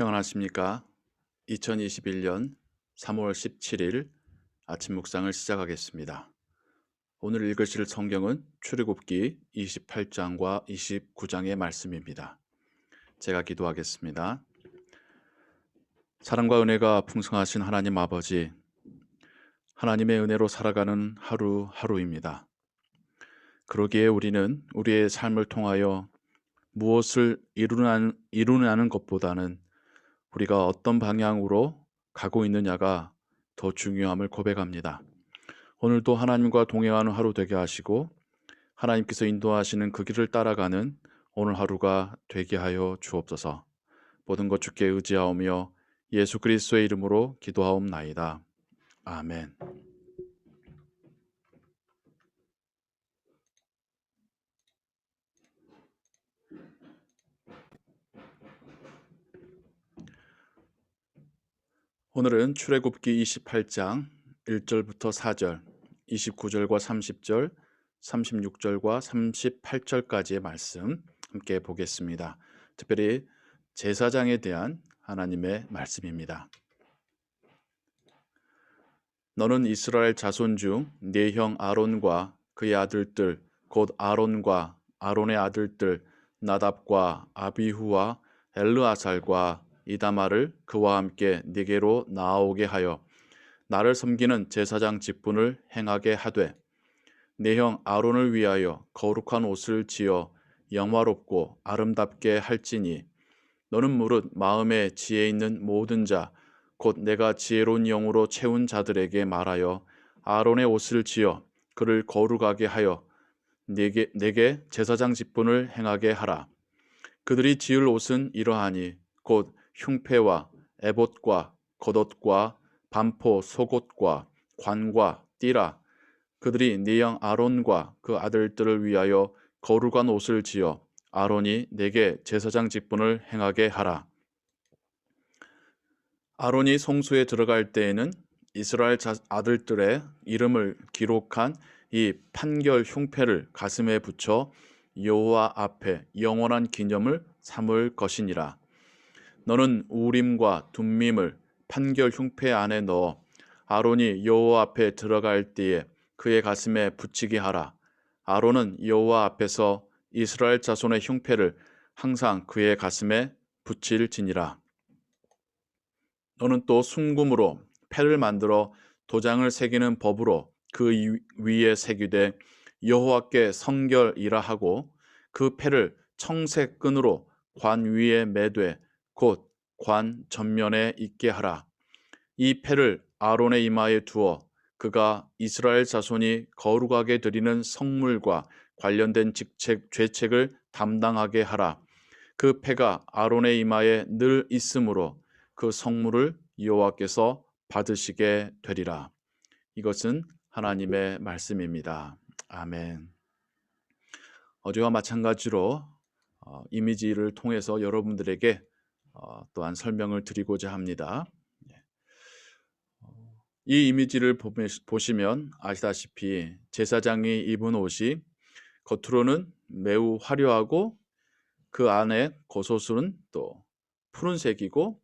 평안하십니까? 2021년 3월 17일 아침 묵상을 시작하겠습니다. 오늘 읽으실 성경은 출애굽기 28장과 29장의 말씀입니다. 제가 기도하겠습니다. 사랑과 은혜가 풍성하신 하나님 아버지, 하나님의 은혜로 살아가는 하루하루입니다. 그러기에 우리는 우리의 삶을 통하여 무엇을 이루는 것보다는 우리가 어떤 방향으로 가고 있느냐가 더 중요함을 고백합니다. 오늘도 하나님과 동행하는 하루 되게 하시고 하나님께서 인도하시는 그 길을 따라가는 오늘 하루가 되게 하여 주옵소서. 모든 것 주께 의지하오며 예수 그리스도의 이름으로 기도하옵나이다. 아멘. 오늘은 출애굽기 28장 1절부터 4절, 29절과 30절, 36절과 38절까지의 말씀 함께 보겠습니다. 특별히 제사장에 대한 하나님의 말씀입니다. 너는 이스라엘 자손 중 네 형 아론과 그의 아들들 곧 아론과 아론의 아들들 나답과 아비후와 엘르아살과 이다마를 그와 함께 네게로 나아오게 하여 나를 섬기는 제사장 직분을 행하게 하되 네 형 아론을 위하여 거룩한 옷을 지어 영화롭고 아름답게 할지니 너는 무릇 마음에 지혜 있는 모든 자 곧 내가 지혜로운 영으로 채운 자들에게 말하여 아론의 옷을 지어 그를 거룩하게 하여 내게 제사장 직분을 행하게 하라. 그들이 지을 옷은 이러하니 곧 흉패와 에봇과 겉옷과 반포 속옷과 관과 띠라. 그들이 네 형 아론과 그 아들들을 위하여 거룩한 옷을 지어 아론이 내게 제사장 직분을 행하게 하라. 아론이 성소에 들어갈 때에는 이스라엘 아들들의 이름을 기록한 이 판결 흉패를 가슴에 붙여 여호와 앞에 영원한 기념을 삼을 것이니라. 너는 우림과 둠밈을 판결 흉패 안에 넣어 아론이 여호와 앞에 들어갈 때에 그의 가슴에 붙이게 하라. 아론은 여호와 앞에서 이스라엘 자손의 흉패를 항상 그의 가슴에 붙일지니라. 너는 또 순금으로 패를 만들어 도장을 새기는 법으로 그 위에 새기되 여호와께 성결이라 하고 그 패를 청색 끈으로 관 위에 매되 곧 관 전면에 있게 하라. 이 패를 아론의 이마에 두어 그가 이스라엘 자손이 거룩하게 드리는 성물과 관련된 죄책을 담당하게 하라. 그 패가 아론의 이마에 늘 있으므로 그 성물을 여호와께서 받으시게 되리라. 이것은 하나님의 말씀입니다. 아멘. 어제와 마찬가지로 이미지를 통해서 여러분들에게 또한 설명을 드리고자 합니다. 이 이미지를 보시면 아시다시피 제사장이 입은 옷이 겉으로는 매우 화려하고 그 안에 겉옷은 또 푸른색이고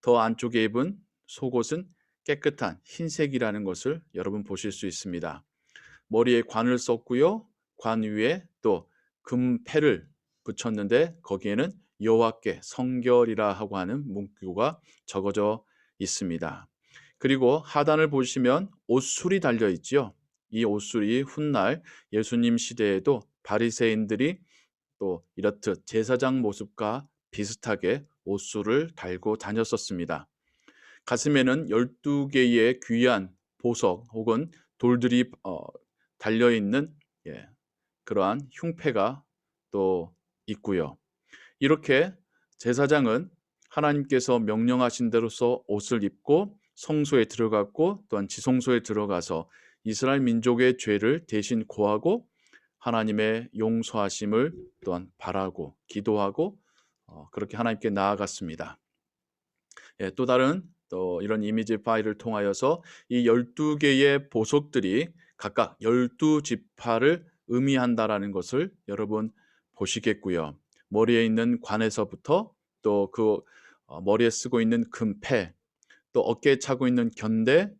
더 안쪽에 입은 속옷은 깨끗한 흰색이라는 것을 여러분 보실 수 있습니다. 머리에 관을 썼고요. 관 위에 또 금패를 붙였는데 거기에는 여호와께 성결이라 하고 하는 문구가 적어져 있습니다. 그리고 하단을 보시면 옷술이 달려 있죠. 이 옷술이 훗날 예수님 시대에도 바리새인들이 또 이렇듯 제사장 모습과 비슷하게 옷술을 달고 다녔었습니다. 가슴에는 12개의 귀한 보석 혹은 돌들이 달려있는 그러한 흉패가 또 있고요. 이렇게 제사장은 하나님께서 명령하신 대로서 옷을 입고 성소에 들어갔고 또한 지성소에 들어가서 이스라엘 민족의 죄를 대신 고하고 하나님의 용서하심을 또한 바라고 기도하고 그렇게 하나님께 나아갔습니다. 또 다른 또 이런 이미지 파일을 통하여서 이 12개의 보석들이 각각 12지파를 의미한다라는 것을 여러분 보시겠고요. 머리에 있는 관에서부터 또 그 머리에 쓰고 있는 금패, 또 어깨에 차고 있는 견대,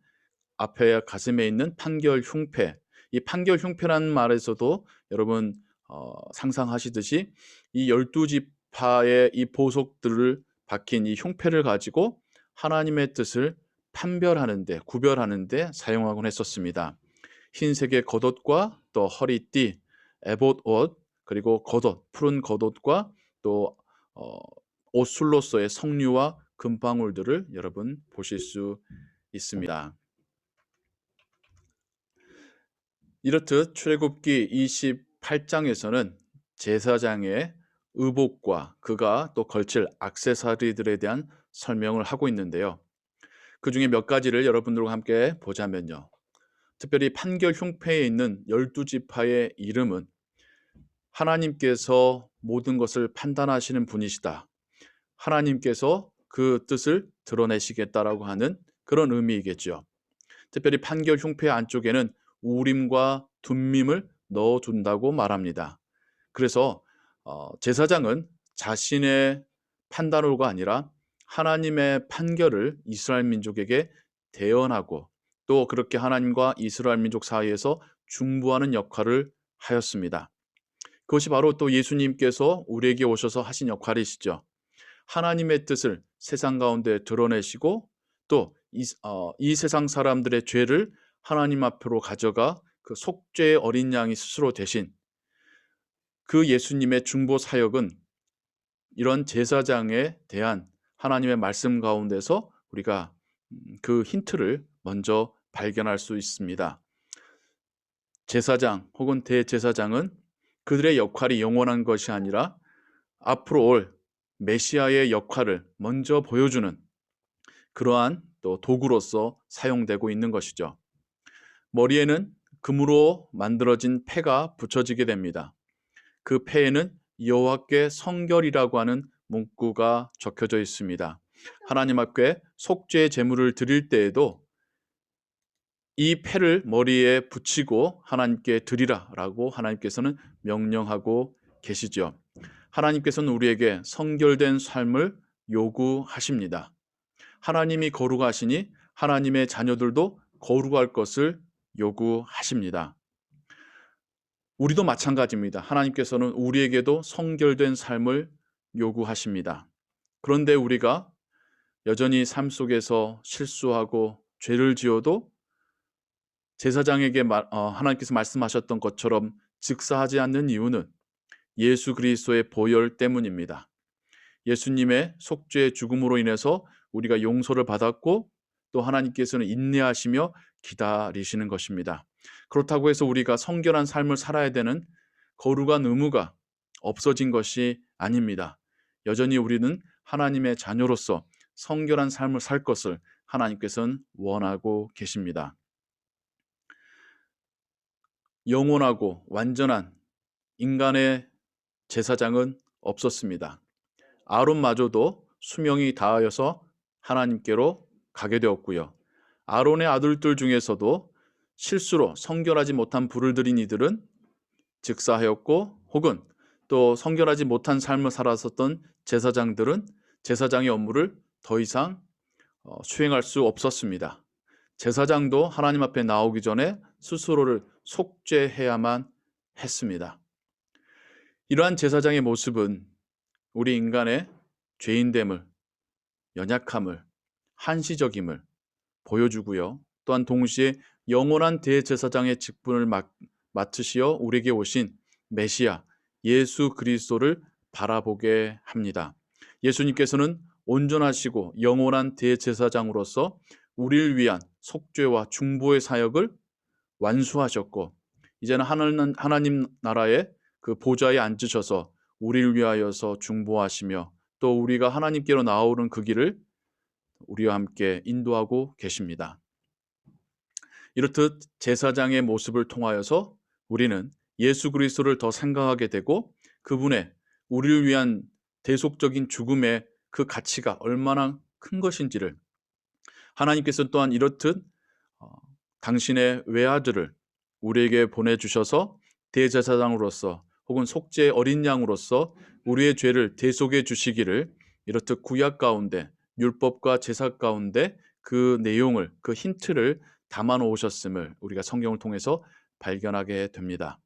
앞에 가슴에 있는 판결 흉패. 이 판결 흉패라는 말에서도 여러분 상상하시듯이 이 12지파의 이 보석들을 박힌 이 흉패를 가지고 하나님의 뜻을 판별하는 데, 구별하는 데 사용하곤 했었습니다. 흰색의 겉옷과 또 허리띠, 에봇옷, 그리고 겉옷, 푸른 겉옷과 또 옷술로서의 석류와 금방울들을 여러분 보실 수 있습니다. 이렇듯 출애굽기 28장에서는 제사장의 의복과 그가 또 걸칠 액세서리들에 대한 설명을 하고 있는데요. 그 중에 몇 가지를 여러분들과 함께 보자면요. 특별히 판결 흉패에 있는 12지파의 이름은 하나님께서 모든 것을 판단하시는 분이시다. 하나님께서 그 뜻을 드러내시겠다라고 하는 그런 의미이겠죠. 특별히 판결 흉패 안쪽에는 우림과 둠밈을 넣어둔다고 말합니다. 그래서 제사장은 자신의 판단으로가 아니라 하나님의 판결을 이스라엘 민족에게 대언하고 또 그렇게 하나님과 이스라엘 민족 사이에서 중보하는 역할을 하였습니다. 그것이 바로 또 예수님께서 우리에게 오셔서 하신 역할이시죠. 하나님의 뜻을 세상 가운데 드러내시고 또 이 세상 사람들의 죄를 하나님 앞으로 가져가 그 속죄의 어린 양이 스스로 대신 그 예수님의 중보 사역은 이런 제사장에 대한 하나님의 말씀 가운데서 우리가 그 힌트를 먼저 발견할 수 있습니다. 제사장 혹은 대제사장은 그들의 역할이 영원한 것이 아니라 앞으로 올 메시아의 역할을 먼저 보여주는 그러한 또 도구로서 사용되고 있는 것이죠. 머리에는 금으로 만들어진 패가 붙여지게 됩니다. 그 패에는 여호와께 성결이라고 하는 문구가 적혀져 있습니다. 하나님 앞에 속죄의 제물을 드릴 때에도 이 패를 머리에 붙이고 하나님께 드리라라고 하나님께서는 명령하고 계시죠. 하나님께서는 우리에게 성결된 삶을 요구하십니다. 하나님이 거룩하시니 하나님의 자녀들도 거룩할 것을 요구하십니다. 우리도 마찬가지입니다. 하나님께서는 우리에게도 성결된 삶을 요구하십니다. 그런데 우리가 여전히 삶 속에서 실수하고 죄를 지어도 제사장에게 하나님께서 말씀하셨던 것처럼 즉사하지 않는 이유는 예수 그리스도의 보혈 때문입니다. 예수님의 속죄의 죽음으로 인해서 우리가 용서를 받았고 또 하나님께서는 인내하시며 기다리시는 것입니다. 그렇다고 해서 우리가 성결한 삶을 살아야 되는 거룩한 의무가 없어진 것이 아닙니다. 여전히 우리는 하나님의 자녀로서 성결한 삶을 살 것을 하나님께서는 원하고 계십니다. 영원하고 완전한 인간의 제사장은 없었습니다. 아론마저도 수명이 다하여서 하나님께로 가게 되었고요. 아론의 아들들 중에서도 실수로 성결하지 못한 불을 들인 이들은 즉사하였고 혹은 또 성결하지 못한 삶을 살았었던 제사장들은 제사장의 업무를 더 이상 수행할 수 없었습니다. 제사장도 하나님 앞에 나오기 전에 스스로를 속죄해야만 했습니다. 이러한 제사장의 모습은 우리 인간의 죄인됨을, 연약함을, 한시적임을 보여주고요. 또한 동시에 영원한 대제사장의 직분을 맡으시어 우리에게 오신 메시아 예수 그리스도를 바라보게 합니다. 예수님께서는 온전하시고 영원한 대제사장으로서 우리를 위한 속죄와 중보의 사역을 완수하셨고 이제는 하나님 나라의 그 보좌에 앉으셔서 우리를 위하여서 중보하시며 또 우리가 하나님께로 나오는 그 길을 우리와 함께 인도하고 계십니다. 이렇듯 제사장의 모습을 통하여서 우리는 예수 그리스도를 더 생각하게 되고 그분의 우리를 위한 대속적인 죽음의 그 가치가 얼마나 큰 것인지를 하나님께서 또한 이렇듯 당신의 외아들을 우리에게 보내주셔서 대제사장으로서 혹은 속죄의 어린 양으로서 우리의 죄를 대속해 주시기를 이렇듯 구약 가운데 율법과 제사 가운데 그 내용을, 그 힌트를 담아 놓으셨음을 우리가 성경을 통해서 발견하게 됩니다.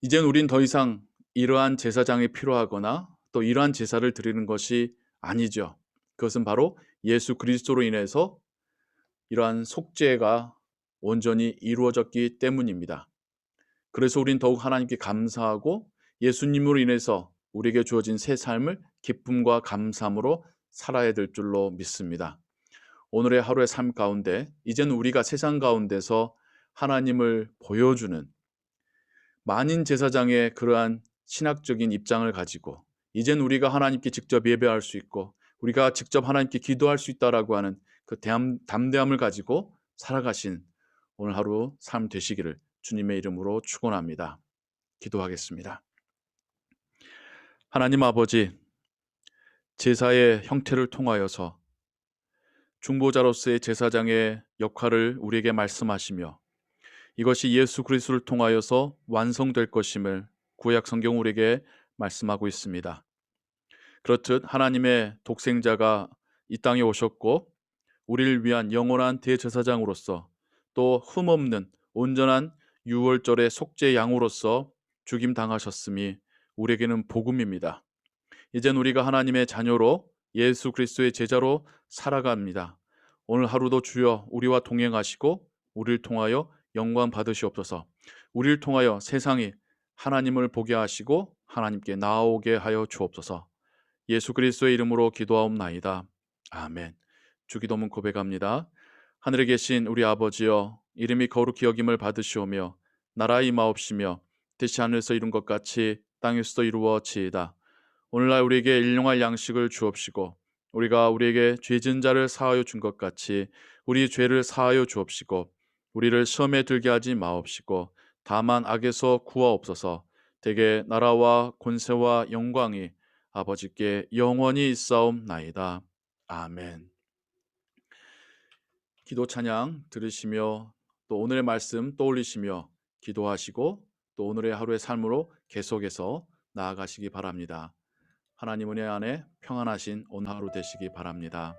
이젠 우린 더 이상 이러한 제사장이 필요하거나 또 이러한 제사를 드리는 것이 아니죠. 그것은 바로 예수 그리스도로 인해서 이러한 속죄가 온전히 이루어졌기 때문입니다. 그래서 우린 더욱 하나님께 감사하고 예수님으로 인해서 우리에게 주어진 새 삶을 기쁨과 감사함으로 살아야 될 줄로 믿습니다. 오늘의 하루의 삶 가운데 이젠 우리가 세상 가운데서 하나님을 보여주는 만인 제사장의 그러한 신학적인 입장을 가지고 이젠 우리가 하나님께 직접 예배할 수 있고 우리가 직접 하나님께 기도할 수 있다라고 하는 그 담대함을 가지고 살아가신 오늘 하루 삶 되시기를 주님의 이름으로 축원합니다. 기도하겠습니다. 하나님 아버지, 제사의 형태를 통하여서 중보자로서의 제사장의 역할을 우리에게 말씀하시며 이것이 예수 그리스도를 통하여서 완성될 것임을 구약 성경 우리에게 말씀하고 있습니다. 그렇듯 하나님의 독생자가 이 땅에 오셨고 우리를 위한 영원한 대제사장으로서 또 흠없는 온전한 유월절의 속죄 양으로서 죽임 당하셨음이 우리에게는 복음입니다. 이젠 우리가 하나님의 자녀로 예수 그리스도의 제자로 살아갑니다. 오늘 하루도 주여 우리와 동행하시고 우리를 통하여 영광 받으시옵소서. 우리를 통하여 세상이 하나님을 보게 하시고 하나님께 나아오게 하여 주옵소서. 예수 그리스도의 이름으로 기도하옵나이다. 아멘. 주기도문 고백합니다. 하늘에 계신 우리 아버지여, 이름이 거룩히 여김을 받으시오며 나라의 임하옵시며 뜻이 하늘에서 이룬 것 같이 땅에서도 이루어지이다. 오늘날 우리에게 일용할 양식을 주옵시고 우리가 우리에게 죄진 자를 사하여 준 것 같이 우리 죄를 사하여 주옵시고 우리를 시험에 들게 하지 마옵시고 다만 악에서 구하옵소서. 대개 나라와 권세와 영광이 아버지께 영원히 있사옵나이다. 아멘. 기도 찬양 들으시며 또 오늘의 말씀 떠올리시며 기도하시고 또 오늘의 하루의 삶으로 계속해서 나아가시기 바랍니다. 하나님 은혜 안에 평안하신 오늘 하루 되시기 바랍니다.